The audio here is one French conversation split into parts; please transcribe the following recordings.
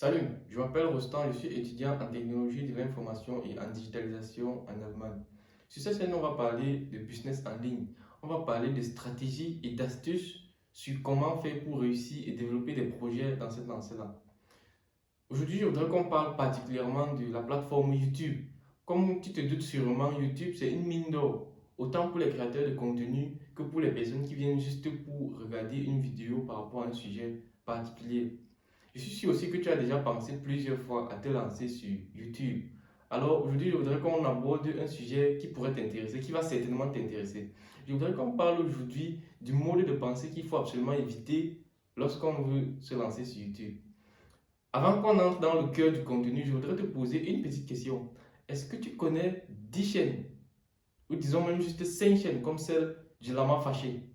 Salut, je m'appelle Rostand, je suis étudiant en technologie de l'information et en digitalisation en Allemagne. Sur cette chaîne, on va parler de business en ligne. On va parler de stratégies et d'astuces sur comment faire pour réussir et développer des projets dans cette lancée-là. Aujourd'hui, je voudrais qu'on parle particulièrement de la plateforme YouTube. Comme tu te doutes sûrement, YouTube, c'est une mine d'or, autant pour les créateurs de contenu que pour les personnes qui viennent juste pour regarder une vidéo par rapport à un sujet particulier. Je suis sûr aussi que tu as déjà pensé plusieurs fois à te lancer sur YouTube. Alors aujourd'hui, je voudrais qu'on aborde un sujet qui pourrait t'intéresser, qui va certainement t'intéresser. Je voudrais qu'on parle aujourd'hui du mode de pensée qu'il faut absolument éviter lorsqu'on veut se lancer sur YouTube. Avant qu'on entre dans le cœur du contenu, je voudrais te poser une petite question. Est-ce que tu connais 10 chaînes, ou disons même juste 5 chaînes, comme celle du Lama Fâché?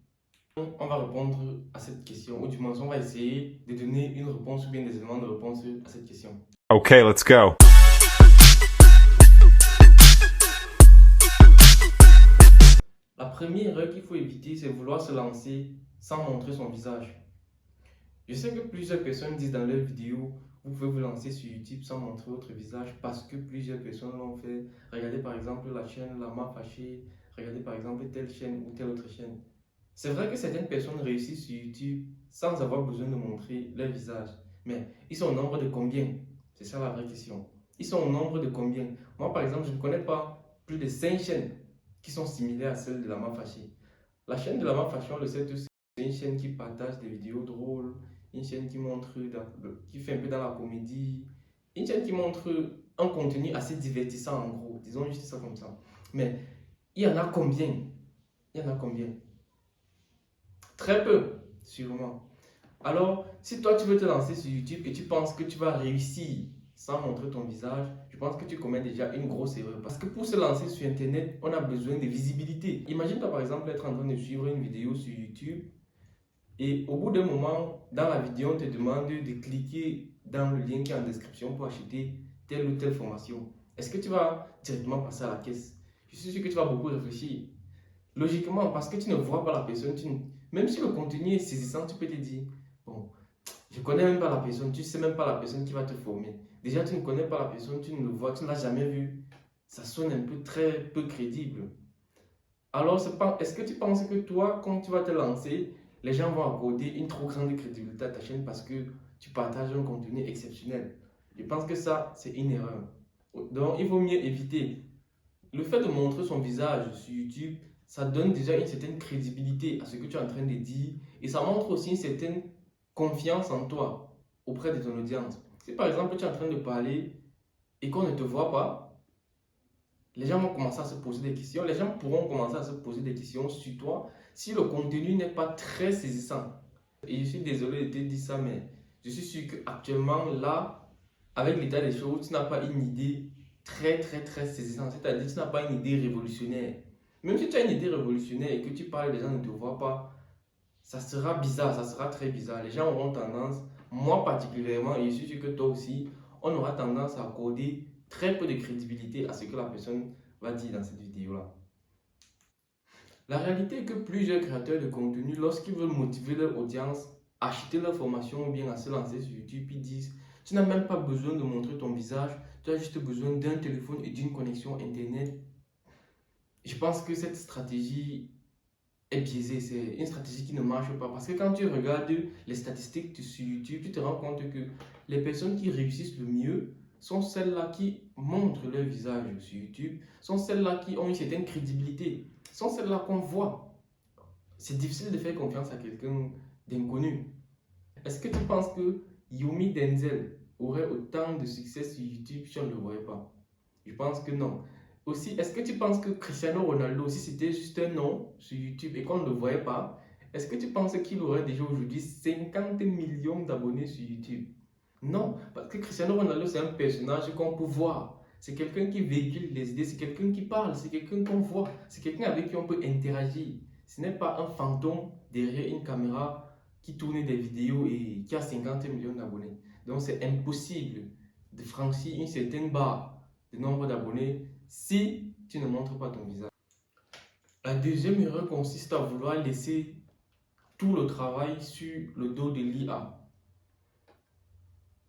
On va répondre à cette question, ou du moins on va essayer de donner une réponse ou bien des éléments de réponse à cette question. Okay, let's go. La première erreur qu'il faut éviter, c'est vouloir se lancer sans montrer son visage. Je sais que plusieurs personnes disent dans leurs vidéos, vous pouvez vous lancer sur YouTube sans montrer votre visage parce que plusieurs personnes l'ont fait. Regardez par exemple la chaîne Lama Fâché, regardez par exemple telle chaîne ou telle autre chaîne. C'est vrai que certaines personnes réussissent sur YouTube sans avoir besoin de montrer leur visage. Mais ils sont au nombre de combien? C'est ça la vraie question. Ils sont au nombre de combien? Moi par exemple, je ne connais pas plus de 5 chaînes qui sont similaires à celle de Lama Fâché. La chaîne de Lama Fâché, on le sait tous, c'est une chaîne qui partage des vidéos drôles, une chaîne qui montre, qui fait un peu dans la comédie, une chaîne qui montre un contenu assez divertissant en gros, disons juste ça comme ça. Mais il y en a combien? Il y en a combien? Très peu, sûrement. Alors, si toi tu veux te lancer sur YouTube et tu penses que tu vas réussir sans montrer ton visage, je pense que tu commets déjà une grosse erreur. Parce que pour se lancer sur Internet, on a besoin de visibilité. Imagine-toi par exemple être en train de suivre une vidéo sur YouTube et au bout d'un moment, dans la vidéo, on te demande de cliquer dans le lien qui est en description pour acheter telle ou telle formation. Est-ce que tu vas directement passer à la caisse? Je suis sûr que tu vas beaucoup réfléchir. Logiquement, parce que tu ne vois pas la personne, même si le contenu est saisissant, tu peux te dire, bon, je connais même pas la personne, tu sais même pas la personne qui va te former. Déjà, tu ne connais pas la personne, tu ne le vois, tu ne l'as jamais vu. Ça sonne un peu très peu crédible. Alors, est-ce que tu penses que toi, quand tu vas te lancer, les gens vont accorder une trop grande crédibilité à ta chaîne parce que tu partages un contenu exceptionnel? Je pense que ça, c'est une erreur. Donc, il vaut mieux éviter. Le fait de montrer son visage sur YouTube, ça donne déjà une certaine crédibilité à ce que tu es en train de dire et ça montre aussi une certaine confiance en toi auprès de ton audience. Si par exemple tu es en train de parler et qu'on ne te voit pas, les gens vont commencer à se poser des questions. Les gens pourront commencer à se poser des questions sur toi si le contenu n'est pas très saisissant. Et je suis désolé de te dire ça, mais je suis sûr qu'actuellement, là, avec l'état des choses, tu n'as pas une idée très saisissante. C'est-à-dire que tu n'as pas une idée révolutionnaire. Même si tu as une idée révolutionnaire et que tu parles, les gens ne te voient pas, ça sera bizarre, ça sera très bizarre. Les gens auront tendance, moi particulièrement, et je suis sûr que toi aussi, on aura tendance à accorder très peu de crédibilité à ce que la personne va dire dans cette vidéo-là. La réalité est que plusieurs créateurs de contenu, lorsqu'ils veulent motiver leur audience à acheter leur formation ou bien à se lancer sur YouTube, ils disent, tu n'as même pas besoin de montrer ton visage, tu as juste besoin d'un téléphone et d'une connexion Internet. Je pense que cette stratégie est biaisée, c'est une stratégie qui ne marche pas. Parce que quand tu regardes les statistiques sur YouTube, tu te rends compte que les personnes qui réussissent le mieux sont celles-là qui montrent leur visage sur YouTube, sont celles-là qui ont une certaine crédibilité, sont celles-là qu'on voit. C'est difficile de faire confiance à quelqu'un d'inconnu. Est-ce que tu penses que Yomi Denzel aurait autant de succès sur YouTube si on ne le voyait pas? Je pense que non. Aussi, est-ce que tu penses que Cristiano Ronaldo, si c'était juste un nom sur YouTube et qu'on ne le voyait pas, est-ce que tu penses qu'il aurait déjà aujourd'hui 50 millions d'abonnés sur YouTube? Non, parce que Cristiano Ronaldo, c'est un personnage qu'on peut voir. C'est quelqu'un qui véhicule les idées, c'est quelqu'un qui parle, c'est quelqu'un qu'on voit, c'est quelqu'un avec qui on peut interagir. Ce n'est pas un fantôme derrière une caméra qui tourne des vidéos et qui a 50 millions d'abonnés. Donc c'est impossible de franchir une certaine barre de nombre d'abonnés si tu ne montres pas ton visage. La deuxième erreur consiste à vouloir laisser tout le travail sur le dos de l'IA.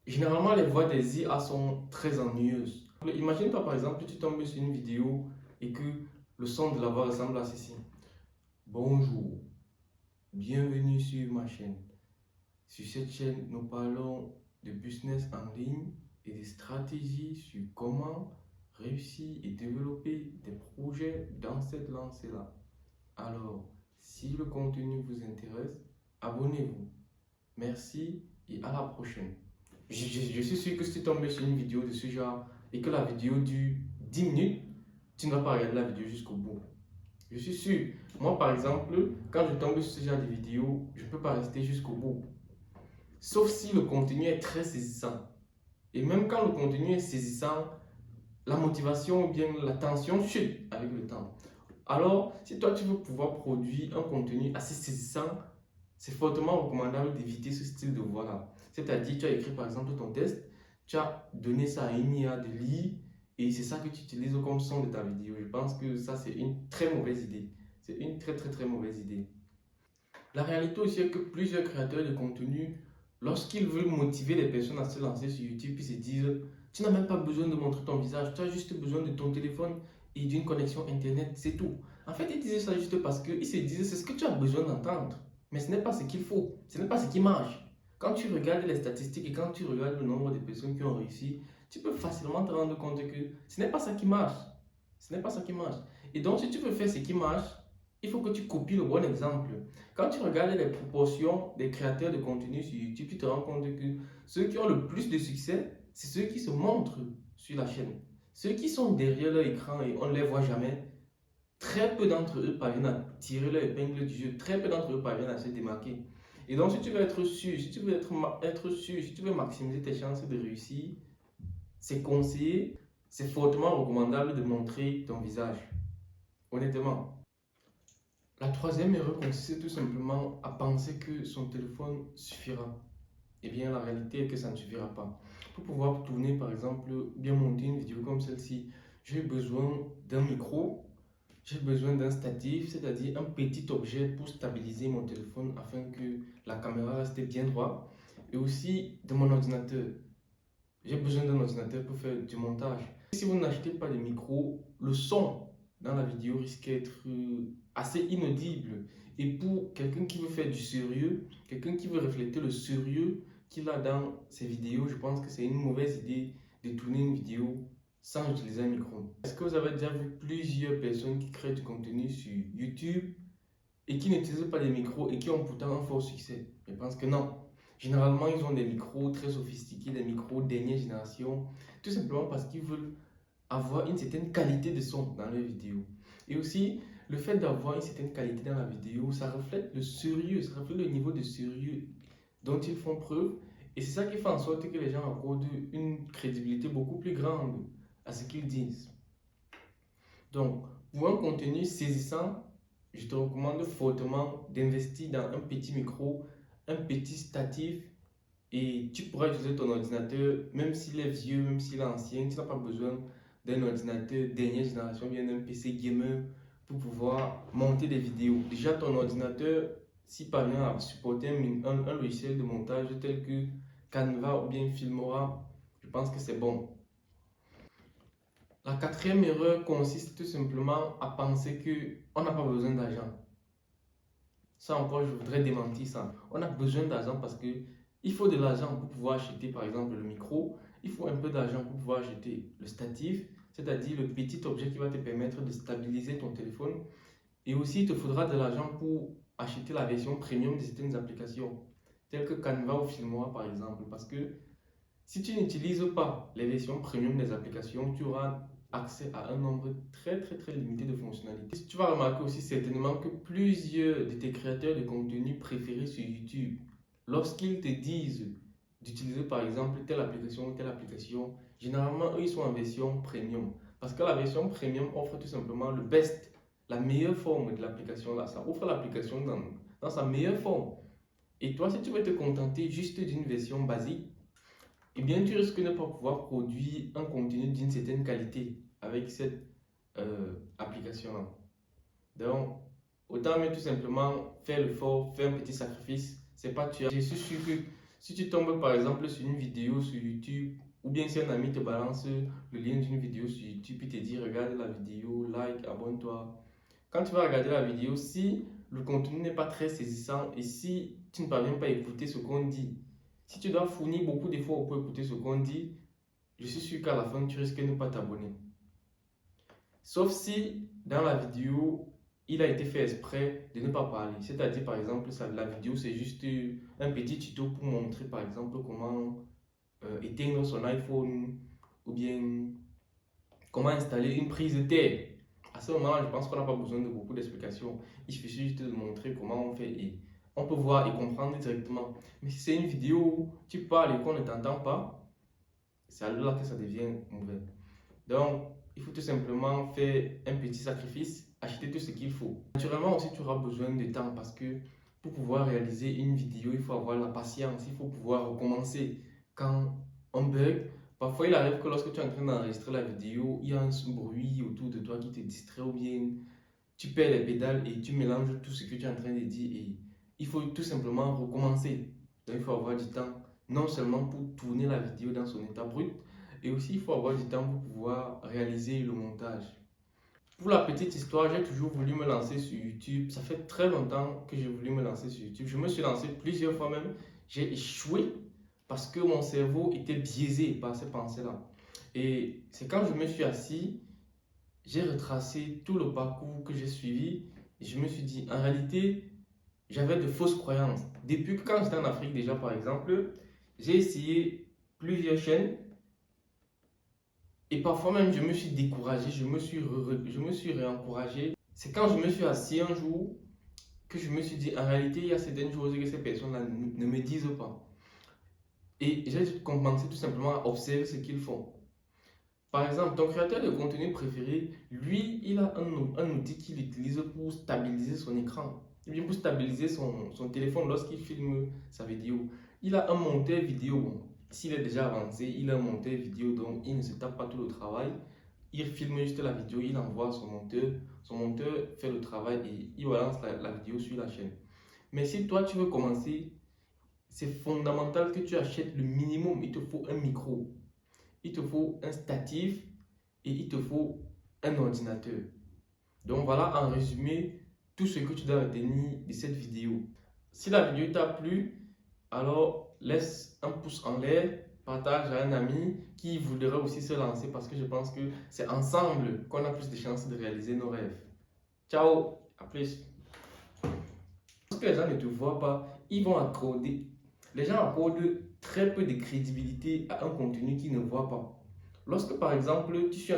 Généralement, les voix des IA sont très ennuyeuses. Imagine-toi par exemple, tu tombes sur une vidéo et que le son de la voix ressemble à ceci. Bonjour, bienvenue sur ma chaîne. Sur cette chaîne, nous parlons de business en ligne et des stratégies sur comment réussir et développer des projets dans cette lancée-là. Alors, si le contenu vous intéresse, abonnez-vous. Merci et à la prochaine. Je suis sûr que si tu tombes sur une vidéo de ce genre et que la vidéo dure 10 minutes, tu ne vas pas regarder la vidéo jusqu'au bout. Je suis sûr. Moi, par exemple, quand je tombe sur ce genre de vidéo, je ne peux pas rester jusqu'au bout. Sauf si le contenu est très saisissant. Et même quand le contenu est saisissant, la motivation ou bien l'attention chute avec le temps. Alors, si toi tu veux pouvoir produire un contenu assez saisissant, c'est fortement recommandable d'éviter ce style de voix-là. C'est-à-dire, tu as écrit par exemple ton test, tu as donné ça à une IA de lire et c'est ça que tu utilises comme son de ta vidéo. Je pense que ça, c'est une très mauvaise idée. C'est une très mauvaise idée. La réalité aussi est que plusieurs créateurs de contenu, lorsqu'ils veulent motiver les personnes à se lancer sur YouTube, ils se disent, tu n'as même pas besoin de montrer ton visage, tu as juste besoin de ton téléphone et d'une connexion Internet, c'est tout. En fait, ils disaient ça juste parce qu'ils se disaient, c'est ce que tu as besoin d'entendre. Mais ce n'est pas ce qu'il faut, ce n'est pas ce qui marche. Quand tu regardes les statistiques et quand tu regardes le nombre de personnes qui ont réussi, tu peux facilement te rendre compte que ce n'est pas ça qui marche. Ce n'est pas ça qui marche. Et donc, si tu veux faire ce qui marche, il faut que tu copies le bon exemple. Quand tu regardes les proportions des créateurs de contenu sur YouTube, tu te rends compte que ceux qui ont le plus de succès, c'est ceux qui se montrent sur la chaîne. Ceux qui sont derrière leur écran et on ne les voit jamais, très peu d'entre eux parviennent à tirer leur épingle du jeu, très peu d'entre eux parviennent à se démarquer. Et donc, si tu veux être sûr, si tu veux être sûr, si tu veux maximiser tes chances de réussir, c'est conseillé, c'est fortement recommandable de montrer ton visage. Honnêtement. La troisième erreur consiste tout simplement à penser que son téléphone suffira. Eh bien, la réalité est que ça ne suffira pas. Pour pouvoir tourner, par exemple, bien monter une vidéo comme celle-ci, j'ai besoin d'un micro, j'ai besoin d'un statif, c'est-à-dire un petit objet pour stabiliser mon téléphone afin que la caméra reste bien droite, et aussi de mon ordinateur. J'ai besoin d'un ordinateur pour faire du montage. Si vous n'achetez pas de micro, le son dans la vidéo risque d'être assez inaudible. Et pour quelqu'un qui veut faire du sérieux, quelqu'un qui veut refléter le sérieux qu'il a dans ses vidéos, je pense que c'est une mauvaise idée de tourner une vidéo sans utiliser un micro. Est-ce que vous avez déjà vu plusieurs personnes qui créent du contenu sur YouTube et qui n'utilisent pas de micros et qui ont pourtant un fort succès? Je pense que non. Généralement, ils ont des micros très sophistiqués, des micros dernière génération, tout simplement parce qu'ils veulent avoir une certaine qualité de son dans leurs vidéos. Et aussi, le fait d'avoir une certaine qualité dans la vidéo, ça reflète le sérieux, ça reflète le niveau de sérieux dont ils font preuve. Et c'est ça qui fait en sorte que les gens accordent une crédibilité beaucoup plus grande à ce qu'ils disent. Donc, pour un contenu saisissant, je te recommande fortement d'investir dans un petit micro, un petit statif et tu pourras utiliser ton ordinateur, même s'il est vieux, même s'il est ancien, tu n'as pas besoin d'un ordinateur dernière génération, bien d'un PC gamer pour pouvoir monter des vidéos. Déjà, ton ordinateur, s'il parvient à supporter un logiciel de montage tel que Canva ou bien Filmora, je pense que c'est bon. La quatrième erreur consiste tout simplement à penser qu'on n'a pas besoin d'argent. Ça encore, je voudrais démentir ça. On a besoin d'argent parce que il faut de l'argent pour pouvoir acheter par exemple le micro, il faut un peu d'argent pour pouvoir acheter le statif, c'est-à-dire le petit objet qui va te permettre de stabiliser ton téléphone. Et aussi, il te faudra de l'argent pour acheter la version premium de certaines applications, telles que Canva ou Filmora par exemple. Parce que si tu n'utilises pas les versions premium des applications, tu auras accès à un nombre très limité de fonctionnalités. Tu vas remarquer aussi certainement que plusieurs de tes créateurs de contenu préférés sur YouTube, lorsqu'ils te disent d'utiliser par exemple telle application ou telle application, généralement eux ils sont en version premium. Parce que la version premium offre tout simplement le best, la meilleure forme de l'application là. Ça offre l'application dans sa meilleure forme. Et toi, si tu veux te contenter juste d'une version basique, eh bien, tu risques de ne pas pouvoir produire un contenu d'une certaine qualité avec cette application-là. Donc, autant mais tout simplement faire l'effort, faire un petit sacrifice. C'est pas tuer. Je suis sûr que Si tu tombes par exemple sur une vidéo sur YouTube, ou bien si un ami te balance le lien d'une vidéo sur YouTube, il te dit regarde la vidéo, like, abonne-toi. Quand tu vas regarder la vidéo, si le contenu n'est pas très saisissant et si tu ne parviens pas à écouter ce qu'on dit, si tu dois fournir beaucoup d'efforts pour écouter ce qu'on dit, je suis sûr qu'à la fin, tu risques de ne pas t'abonner. Sauf si dans la vidéo, il a été fait exprès de ne pas parler. C'est-à-dire, par exemple, la vidéo, c'est juste un petit tuto pour montrer, par exemple, comment éteindre son iPhone ou bien comment installer une prise de terre. À ce moment-là, je pense qu'on n'a pas besoin de beaucoup d'explications. Il suffit juste de montrer comment on fait et on peut voir et comprendre directement. Mais si c'est une vidéo où tu parles et qu'on ne t'entend pas, c'est alors là que ça devient mauvais. Donc, il faut tout simplement faire un petit sacrifice, acheter tout ce qu'il faut. Naturellement aussi, tu auras besoin de temps parce que pour pouvoir réaliser une vidéo, il faut avoir la patience, il faut pouvoir recommencer quand on bug. Parfois, il arrive que lorsque tu es en train d'enregistrer la vidéo, il y a un bruit autour de toi qui te distrait ou bien tu perds les pédales et tu mélanges tout ce que tu es en train de dire et il faut tout simplement recommencer. Donc, il faut avoir du temps, non seulement pour tourner la vidéo dans son état brut, et aussi il faut avoir du temps pour pouvoir réaliser le montage. Pour la petite histoire, j'ai toujours voulu me lancer sur YouTube. Ça fait très longtemps que j'ai voulu me lancer sur YouTube. Je me suis lancé plusieurs fois même. J'ai échoué parce que mon cerveau était biaisé par ces pensées-là. Et c'est quand je me suis assis, j'ai retracé tout le parcours que j'ai suivi. Et je me suis dit, en réalité, j'avais de fausses croyances. Depuis que quand j'étais en Afrique déjà, par exemple, j'ai essayé plusieurs chaînes. Et parfois même, je me suis découragé, je me suis réencouragé. C'est quand je me suis assis un jour que je me suis dit, en réalité, il y a certaines choses que ces personnes-là ne me disent pas. Et j'ai commencé tout simplement à observer ce qu'ils font. Par exemple, ton créateur de contenu préféré, lui, il a un outil qu'il utilise pour stabiliser son écran, ou bien pour stabiliser son téléphone lorsqu'il filme sa vidéo. Il a un monteur vidéo. Bon, s'il est déjà avancé, il a un monteur vidéo, donc il ne se tape pas tout le travail. Il filme juste la vidéo, il envoie son monteur fait le travail et il balance la vidéo sur la chaîne. Mais si toi tu veux commencer, c'est fondamental que tu achètes le minimum. Il te faut un micro, il te faut un statif et il te faut un ordinateur. Donc voilà en résumé tout ce que tu dois retenir de cette vidéo. Si la vidéo t'a plu, alors laisse un pouce en l'air, partage à un ami qui voudrait aussi se lancer parce que je pense que c'est ensemble qu'on a plus de chances de réaliser nos rêves. Ciao, à plus. Lorsque les gens ne te voient pas, ils vont accorder. Les gens accordent très peu de crédibilité à un contenu qu'ils ne voient pas. Lorsque par exemple tu suis